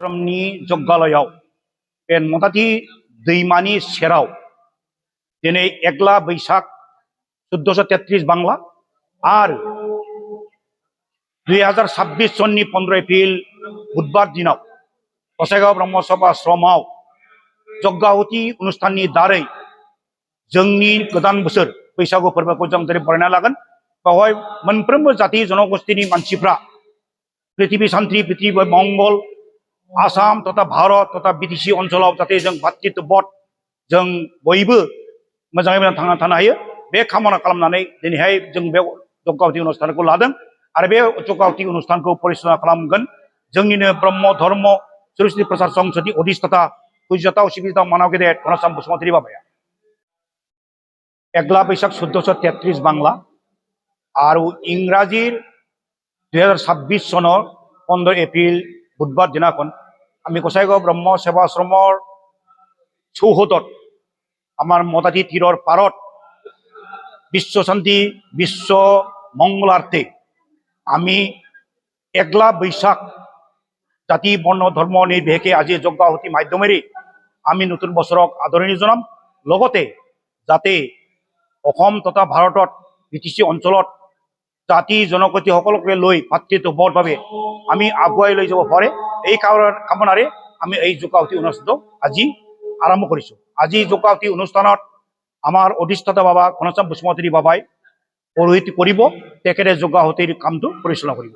आश्रमनि जग्गालयाव बे मदाथि दैमानि सेराव दिनै एकला बैसाग 1433 बांला आरो 2026 सननि 15 एप्रिल बुधबार दिनाव गसाइगाव ब्रह्म सभा आश्रमाव जग्गाहुति अनुष्ठाननि दारै जोंनि गोदान बोसोर बैसागु फोरबोखौ जों दिनै बरायना लागोन। बेवहाय मोनफ्रोमबो जाति जनगोष्ठीनि मानसिफ्रा पृथ्वी शान्ति पृथ्वी मंगल आसाम तथा भारत तथा बिटिसि ओनसोलाव जाहाथे जों भातृत्वबोध जों बयबो मोजाङै मोजां थांना थानो हायो बे खामना खालामनानै दिनैहाय जों बे जग्गाहुति अनुष्ठानखौ लादों आरो बे जग्गाहुति अनुष्ठानखौ परिचालना खालामगोन जोंनिनो ब्रह्म धर्म सरस्वती प्रसार संसदनि अधिष्ठाता पूज्यता सिबिता मानव गेदेर घनश्याम बसुमतारी बाबाया एकला बैसाग 1433 बांला और इंराजीर 2026 सनर 15 एप्रिल बुधबार दिनाखन आमी गसाइगाव ब्रह्म सेवा आश्रमर चौहदत आमार मदाथि तीरर पारत विश्व शांति विश्व मंगलार्थे आमी एकला बैसाग जाति बर्ण धर्म निर्बिशेषे आज जग्गाहुति माध्यमेरे आमी नतुन बछरक आदरणी जनाम लगते जाते অসম तथा भारतत बिटिसि অঞ্চলত जाति जनगोष्ठी সকলকে লৈ ভাতৃত্ববোধভাৱে আমি আগুৱাই লৈ যাব পাৰে এই কামনাৰে আমি এই জগ্গাহুতি অনুষ্ঠানটো আজি আৰম্ভ কৰিছো। আজি জগ্গাহুতি অনুষ্ঠানত আমাৰ অধিষ্ঠাতা বাবা ঘনশ্যাম বসুমতাৰী বাবাই পৌৰোহিত্য কৰিব, তেখেতে জগ্গাহুতিৰ কামটো পৰিচালনা কৰিব।